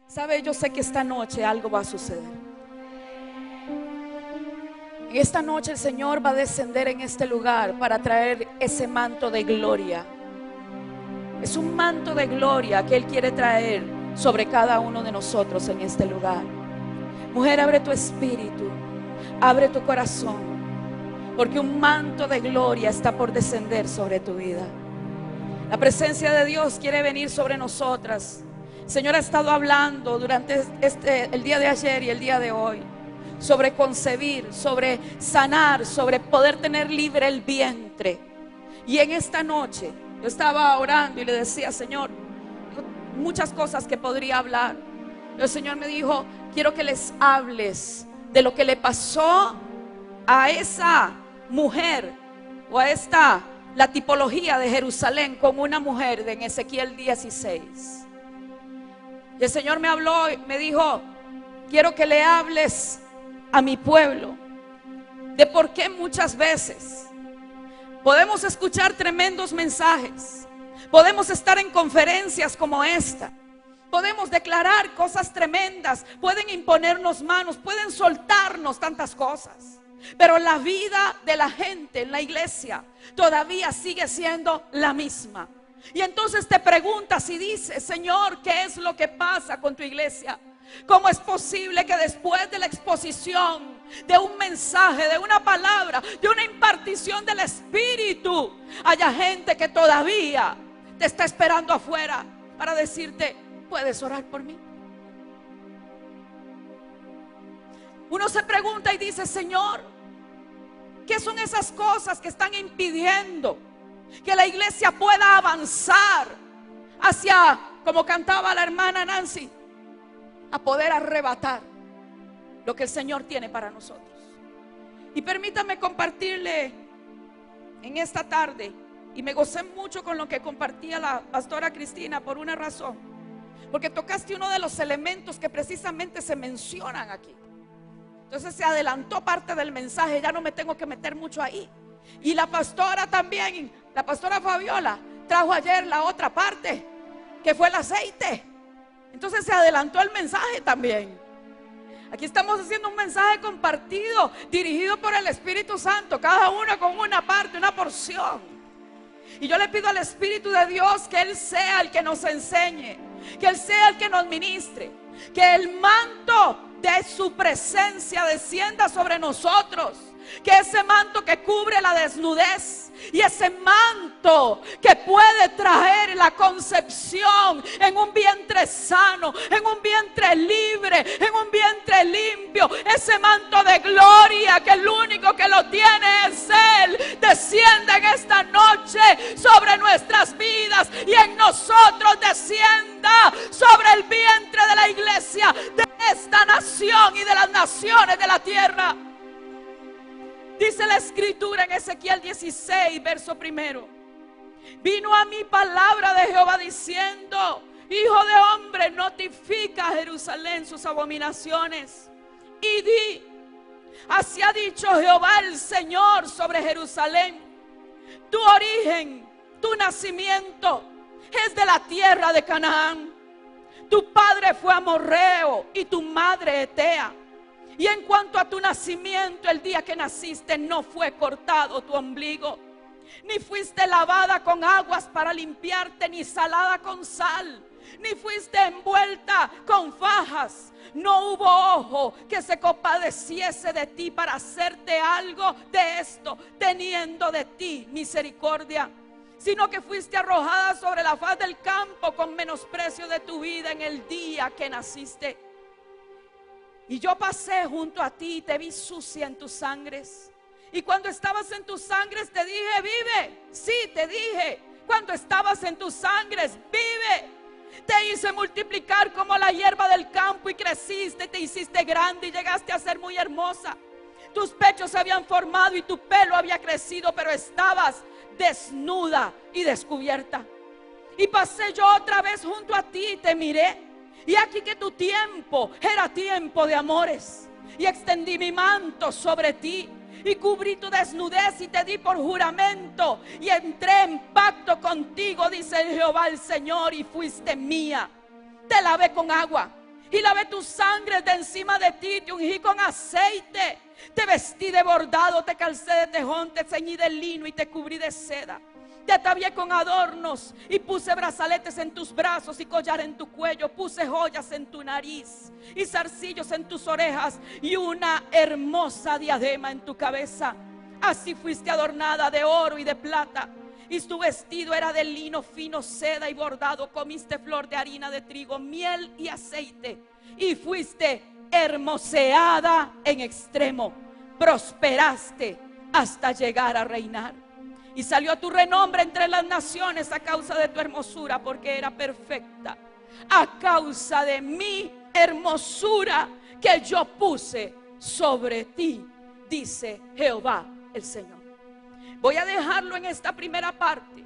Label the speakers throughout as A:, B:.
A: Sabe, yo sé que esta noche algo va a suceder. En esta noche el Señor va a descender en este lugar para traer ese manto de gloria. Es un manto de gloria que Él quiere traer sobre cada uno de nosotros en este lugar. Mujer, abre tu espíritu, abre tu corazón, porque un manto de gloria está por descender sobre tu vida. La presencia de Dios quiere venir sobre nosotras. El Señor ha estado hablando durante el día de ayer y el día de hoy sobre concebir, sobre sanar, sobre poder tener libre el vientre. Y en esta noche yo estaba orando y le decía: Señor, muchas cosas que podría hablar. Pero el Señor me dijo: quiero que les hables de lo que le pasó a esa mujer, o a la tipología de Jerusalén con una mujer en Ezequiel 16. Y el Señor me habló y me dijo: quiero que le hables a mi pueblo de por qué muchas veces podemos escuchar tremendos mensajes, podemos estar en conferencias como esta, podemos declarar cosas tremendas, pueden imponernos manos, pueden soltarnos tantas cosas, pero la vida de la gente en la iglesia todavía sigue siendo la misma. Y entonces te preguntas y dices: Señor, ¿qué es lo que pasa con tu iglesia? ¿Cómo es posible que después de la exposición de un mensaje, de una palabra, de una impartición del Espíritu, haya gente que todavía te está esperando afuera para decirte: ¿puedes orar por mí? Uno se pregunta y dice: Señor, ¿qué son esas cosas que están impidiendo que la iglesia pueda avanzar hacia, como cantaba la hermana Nancy, a poder arrebatar lo que el Señor tiene para nosotros? Y permítame compartirle en esta tarde, y me gocé mucho con lo que compartía la pastora Cristina, por una razón, porque tocaste uno de los elementos que precisamente se mencionan aquí. Entonces se adelantó parte del mensaje, ya no me tengo que meter mucho ahí. Y la pastora también, la pastora Fabiola, trajo ayer la otra parte, que fue el aceite. Entonces se adelantó el mensaje también. Aquí estamos haciendo un mensaje compartido, dirigido por el Espíritu Santo, cada uno con una parte, una porción. Y yo le pido al Espíritu de Dios que Él sea el que nos enseñe, que Él sea el que nos ministre, que el manto de su presencia descienda sobre nosotros, que ese manto que cubre la desnudez, y ese manto que puede traer la concepción en un vientre sano, en un vientre libre, en un vientre limpio, ese manto de gloria que el único que lo tiene es Él, descienda en esta noche sobre nuestras vidas y en nosotros descienda sobre el vientre de la iglesia, de esta nación y de las naciones de la tierra. Dice la escritura en Ezequiel 16, verso 1: vino a mí palabra de Jehová diciendo: hijo de hombre, notifica a Jerusalén sus abominaciones y di: así ha dicho Jehová el Señor sobre Jerusalén, tu origen, tu nacimiento es de la tierra de Canaán, tu padre fue amorreo y tu madre etea. Y en cuanto a tu nacimiento, el día que naciste no fue cortado tu ombligo, ni fuiste lavada con aguas para limpiarte, ni salada con sal, ni fuiste envuelta con fajas. No hubo ojo que se compadeciese de ti para hacerte algo de esto, teniendo de ti misericordia, sino que fuiste arrojada sobre la faz del campo con menosprecio de tu vida en el día que naciste. Y yo pasé junto a ti y te vi sucia en tus sangres. Y cuando estabas en tus sangres te dije: vive. Sí, te dije, cuando estabas en tus sangres, vive. Te hice multiplicar como la hierba del campo y creciste, te hiciste grande y llegaste a ser muy hermosa. Tus pechos se habían formado y tu pelo había crecido, pero estabas desnuda y descubierta. Y pasé yo otra vez junto a ti y te miré. Y aquí que tu tiempo era tiempo de amores, y extendí mi manto sobre ti y cubrí tu desnudez y te di por juramento y entré en pacto contigo, dice Jehová el Señor, y fuiste mía. Te lavé con agua y lavé tus sangres de encima de ti, te ungí con aceite, te vestí de bordado, te calcé de tejón, te ceñí de lino y te cubrí de seda. Te atavié con adornos y puse brazaletes en tus brazos y collar en tu cuello. Puse joyas en tu nariz y zarcillos en tus orejas y una hermosa diadema en tu cabeza. Así fuiste adornada de oro y de plata, y tu vestido era de lino fino, seda y bordado. Comiste flor de harina de trigo, miel y aceite, y fuiste hermoseada en extremo. Prosperaste hasta llegar a reinar. Y salió tu renombre entre las naciones a causa de tu hermosura, porque era perfecta. A causa de mi hermosura que yo puse sobre ti, dice Jehová el Señor. Voy a dejarlo en esta primera parte,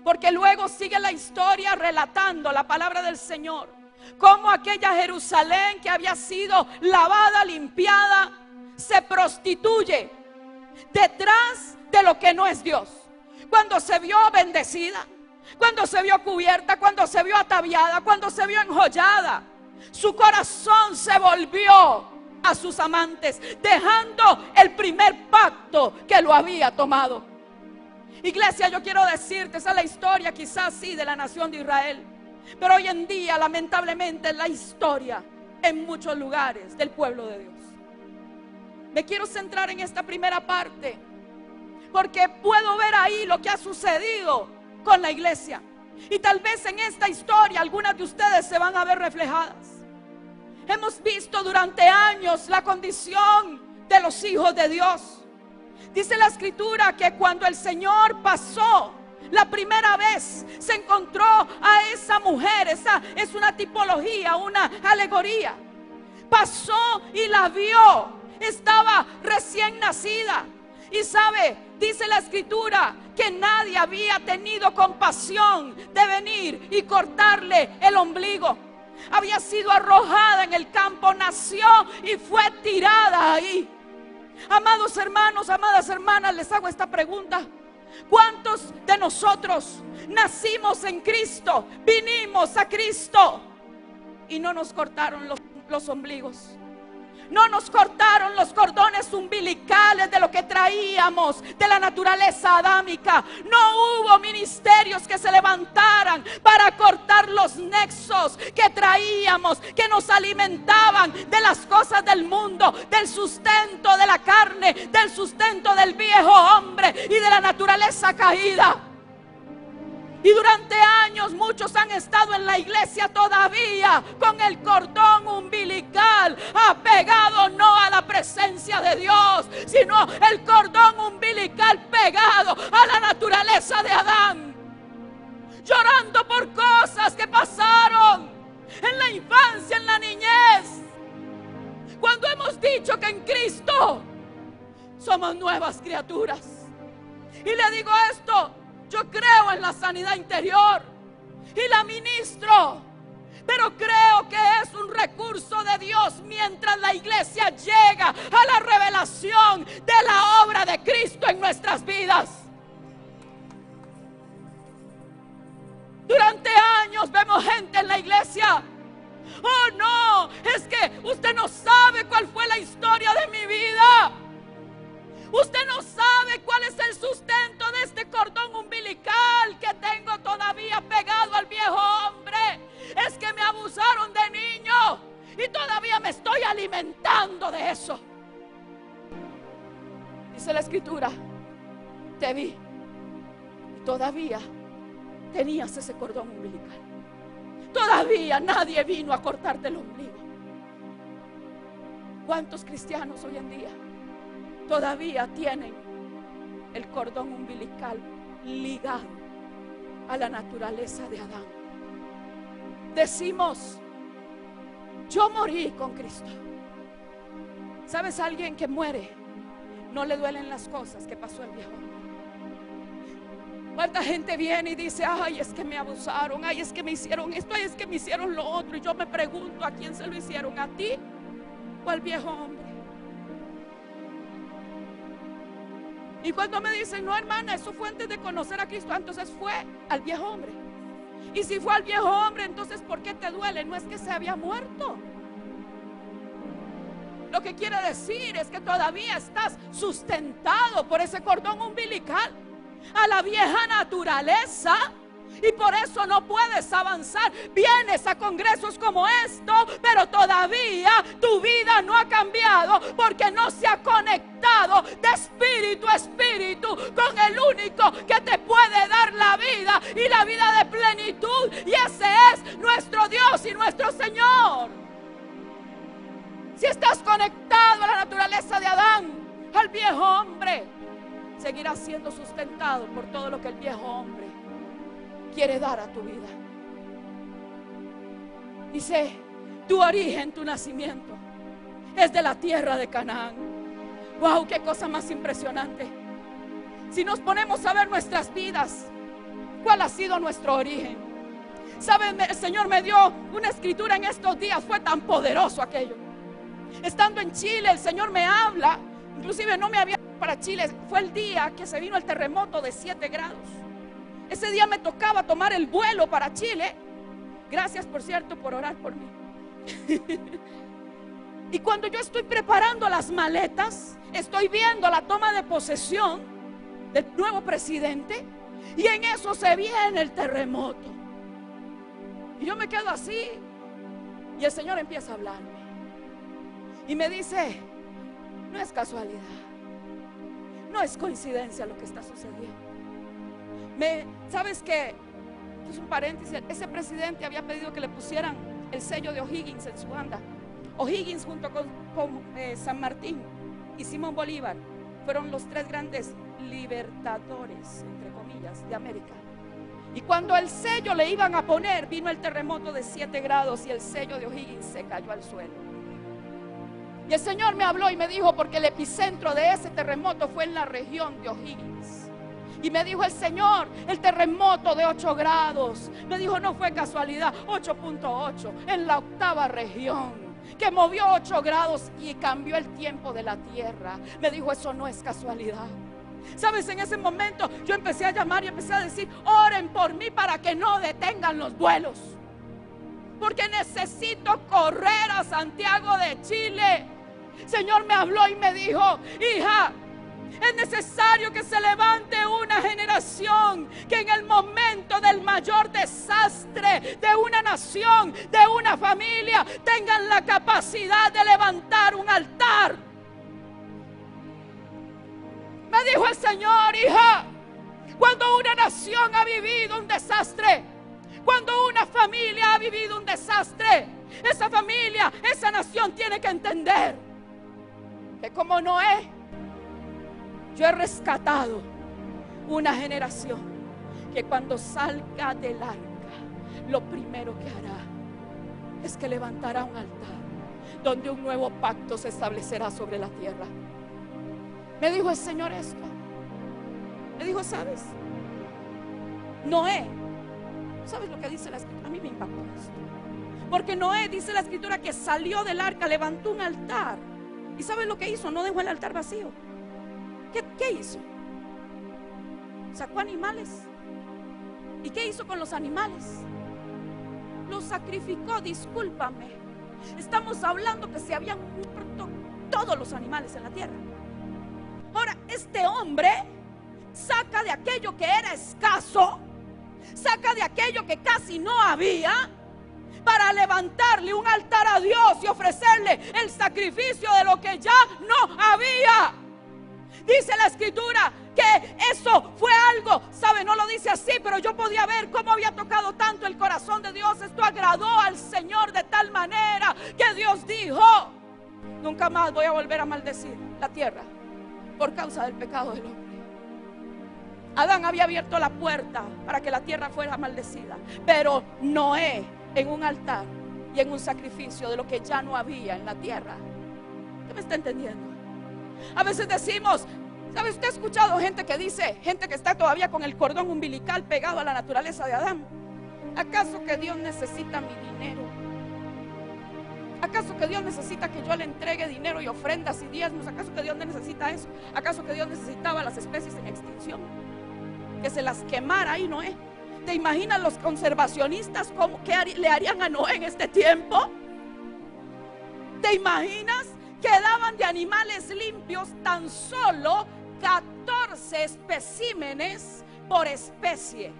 A: porque luego sigue la historia relatando la palabra del Señor, cómo aquella Jerusalén que había sido lavada, limpiada, se prostituye detrás de lo que no es Dios. Cuando se vio bendecida, cuando se vio cubierta, cuando se vio ataviada, cuando se vio enjollada, su corazón se volvió a sus amantes, dejando el primer pacto que lo había tomado. Iglesia, yo quiero decirte, esa es la historia quizás sí de la nación de Israel, pero hoy en día lamentablemente es la historia en muchos lugares del pueblo de Dios. Me quiero centrar en esta primera parte, porque puedo ver ahí lo que ha sucedido con la iglesia, y tal vez en esta historia algunas de ustedes se van a ver reflejadas. Hemos visto durante años la condición de los hijos de Dios. Dice la escritura que cuando el Señor pasó la primera vez, se encontró a esa mujer. Esa es una tipología, una alegoría. Pasó y la vio. Estaba recién nacida. Y sabe, dice la escritura que nadie había tenido compasión de venir y cortarle el ombligo. Había sido arrojada en el campo, nació y fue tirada ahí. Amados hermanos, amadas hermanas, les hago esta pregunta: ¿cuántos de nosotros nacimos en Cristo, vinimos a Cristo y no nos cortaron los ombligos? No nos cortaron los cordones umbilicales de lo que traíamos de la naturaleza adámica. No hubo ministerios que se levantaran para cortar los nexos que traíamos, que nos alimentaban de las cosas del mundo, del sustento de la carne, del sustento del viejo hombre y de la naturaleza caída. Y durante años muchos han estado en la iglesia todavía con el cordón umbilical apegado no a la presencia de Dios, sino el cordón umbilical pegado a la naturaleza de Adán, llorando por cosas que pasaron en la infancia, en la niñez, cuando hemos dicho que en Cristo somos nuevas criaturas. Y le digo esto: yo creo en la sanidad interior y la ministro, pero creo que es un recurso de Dios mientras la iglesia llega a la revelación de la obra de Cristo en nuestras vidas. Durante años vemos gente en la iglesia: oh no, es que usted no sabe cuál fue la historia de mi vida. Usted no sabe cuál es el sustento de este cordón umbilical que tengo todavía pegado al viejo hombre. Es que me abusaron de niño y todavía me estoy alimentando de eso. Dice la escritura: te vi y todavía tenías ese cordón umbilical. Todavía nadie vino a cortarte el ombligo. ¿Cuántos cristianos hoy en día todavía tienen el cordón umbilical ligado a la naturaleza de Adán? Decimos: yo morí con Cristo. ¿Sabes? Alguien que muere no le duelen las cosas que pasó el viejo hombre. ¿Cuánta gente viene y dice: ay, es que me abusaron, ay, es que me hicieron esto, ay, es que me hicieron lo otro? Y yo me pregunto: ¿a quién se lo hicieron? ¿A ti o al viejo hombre? Y cuando me dicen: no, hermana, eso fue antes de conocer a Cristo, entonces fue al viejo hombre. Y si fue al viejo hombre, entonces ¿por qué te duele? No es que se había muerto. Lo que quiere decir es que todavía estás sustentado por ese cordón umbilical a la vieja naturaleza. Y por eso no puedes avanzar. Vienes a congresos como esto, pero todavía tu vida no ha cambiado, porque no se ha conectado de espíritu a espíritu con el único que te puede dar la vida y la vida de plenitud. Y ese es nuestro Dios y nuestro Señor. Si estás conectado a la naturaleza de Adán, al viejo hombre, seguirás siendo sustentado por todo lo que el viejo hombre quiere dar a tu vida. Dice, tu origen, tu nacimiento es de la tierra de Canaán. Wow, qué cosa más impresionante. Si nos ponemos a ver nuestras vidas, ¿cuál ha sido nuestro origen? ¿Saben? El Señor me dio una escritura en estos días. Fue tan poderoso aquello. Estando en Chile, el Señor me habla. Inclusive no me había ido para Chile. Fue el día que se vino el terremoto de 7 grados. Ese día me tocaba tomar el vuelo para Chile. Gracias, por cierto, por orar por mí. Y cuando yo estoy preparando las maletas, estoy viendo la toma de posesión del nuevo presidente, y en eso se viene el terremoto. Y yo me quedo así, y el Señor empieza a hablarme y me dice, no es casualidad, no es coincidencia lo que está sucediendo. ¿Sabes qué? Es un paréntesis. Ese presidente había pedido que le pusieran el sello de O'Higgins en su banda. O'Higgins junto con San Martín y Simón Bolívar fueron los 3 grandes libertadores, entre comillas, de América. Y cuando el sello le iban a poner, vino el terremoto de 7 grados y el sello de O'Higgins se cayó al suelo. Y el Señor me habló y me dijo, porque el epicentro de ese terremoto fue en la región de O'Higgins. Y me dijo el Señor, el terremoto de 8 grados, me dijo, no fue casualidad, 8.8 en la 8ª región, que movió 8 grados y cambió el tiempo de la tierra. Me dijo, eso no es casualidad. ¿Sabes? En ese momento yo empecé a llamar y empecé a decir, oren por mí para que no detengan los vuelos, porque necesito correr a Santiago de Chile. Señor me habló y me dijo, hija, es necesario que se levante una generación que en el momento del mayor desastre de una nación, de una familia, tengan la capacidad de levantar un altar. Me dijo el Señor, hija, cuando una nación ha vivido un desastre, cuando una familia ha vivido un desastre, esa familia, esa nación tiene que entender que como Noé, yo he rescatado una generación que cuando salga del arca, lo primero que hará es que levantará un altar donde un nuevo pacto se establecerá sobre la tierra. Me dijo el Señor esto. Me dijo, ¿sabes? Noé, ¿sabes lo que dice la escritura? A mí me impactó esto. Porque Noé, dice la escritura, que salió del arca, levantó un altar. ¿Y sabes lo que hizo? No dejó el altar vacío. ¿Qué hizo? Sacó animales. ¿Y qué hizo con los animales? Los sacrificó. Discúlpame, estamos hablando que se habían muerto todos los animales en la tierra. Ahora, este hombre saca de aquello que era escaso, saca de aquello que casi no había, para levantarle un altar a Dios y ofrecerle el sacrificio de lo que ya no había. Dice la escritura que eso fue algo, ¿sabe? No lo dice así, pero yo podía ver cómo había tocado tanto el corazón de Dios. Esto agradó al Señor de tal manera que Dios dijo, nunca más voy a volver a maldecir la tierra por causa del pecado del hombre. Adán había abierto la puerta para que la tierra fuera maldecida, pero Noé en un altar y en un sacrificio de lo que ya no había en la tierra. ¿Usted me está entendiendo? A veces decimos, ¿sabe? Usted ha escuchado gente que dice, gente que está todavía con el cordón umbilical pegado a la naturaleza de Adán. ¿Acaso que Dios necesita mi dinero? ¿Acaso que Dios necesita que yo le entregue dinero y ofrendas y diezmos? ¿Acaso que Dios necesita eso? ¿Acaso que Dios necesitaba las especies en extinción? Que se las quemara ahí Noé, ¿Te imaginas los conservacionistas qué le harían a Noé en este tiempo? ¿Te imaginas? Quedaban de animales limpios tan solo 14 especímenes por especie,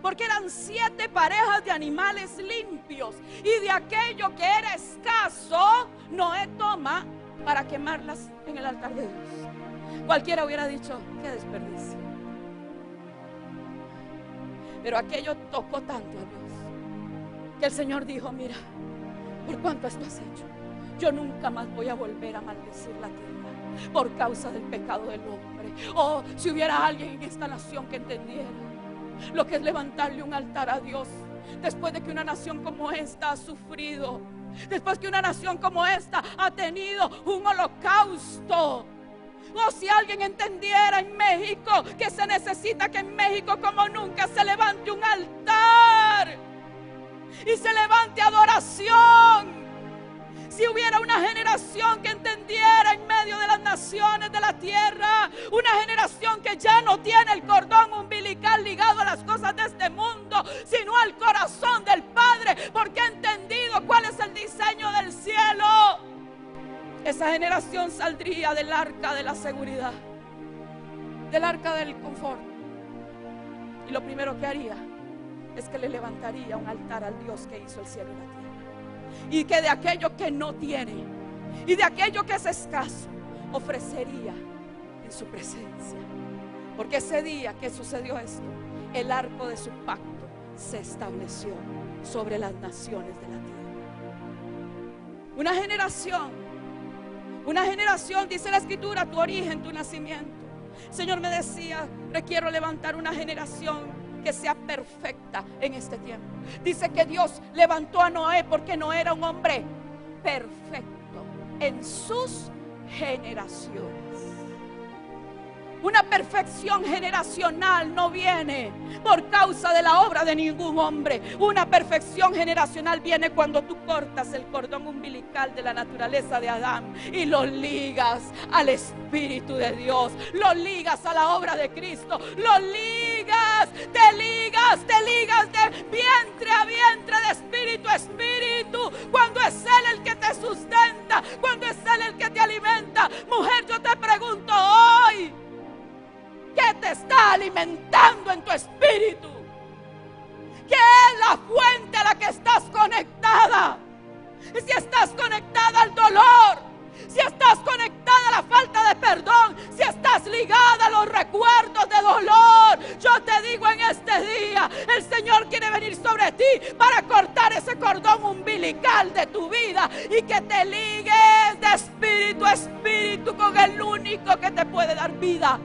A: porque eran 7 parejas de animales limpios, y de aquello que era escaso, Noé toma para quemarlas en el altar de Dios. Cualquiera hubiera dicho: qué desperdicio. Pero aquello tocó tanto a Dios que el Señor dijo: mira, por cuanto esto has hecho, yo nunca más voy a volver a maldecir la tierra por causa del pecado del hombre. Oh, si hubiera alguien en esta nación que entendiera lo que es levantarle un altar a Dios, después de que una nación como esta ha sufrido, después que una nación como esta ha tenido un holocausto. Oh, si alguien entendiera en México que se necesita que en México como nunca se levante un altar y se levante adoración. Si hubiera una generación que entendiera en medio de las naciones de la tierra, una generación que ya no tiene el cordón umbilical ligado a las cosas de este mundo, sino al corazón del Padre, porque ha entendido cuál es el diseño del cielo. Esa generación saldría del arca de la seguridad, del arca del confort, y lo primero que haría es que le levantaría un altar al Dios que hizo el cielo y la tierra, y que de aquello que no tiene y de aquello que es escaso ofrecería en su presencia. Porque ese día que sucedió esto, el arco de su pacto se estableció sobre las naciones de la tierra. Una generación, dice la Escritura, tu origen, tu nacimiento. El Señor me decía: requiero levantar una generación que sea perfecta en este tiempo. Dice que Dios levantó a Noé porque Noé era un hombre perfecto en sus generaciones. Una perfección generacional no viene por causa de la obra de ningún hombre. Una perfección generacional viene cuando tú cortas el cordón umbilical de la naturaleza de Adán y lo ligas al Espíritu de Dios, lo ligas a la obra de Cristo, lo ligas, te ligas de vientre a vientre, de espíritu a espíritu, cuando es Él el que te sustenta, cuando es Él el que te alimenta. Mujer, yo te pregunto hoy: ¿qué te está alimentando en tu espíritu? ¿Qué es la fuente a la que estás conectada? Si estás conectada al dolor, si estás conectada a la falta de perdón, si estás ligada a los recuerdos de dolor, yo te digo en este día, el Señor quiere venir sobre ti para cortar ese cordón umbilical de tu vida y que te ligues de espíritu a espíritu con el único que te puede dar vida,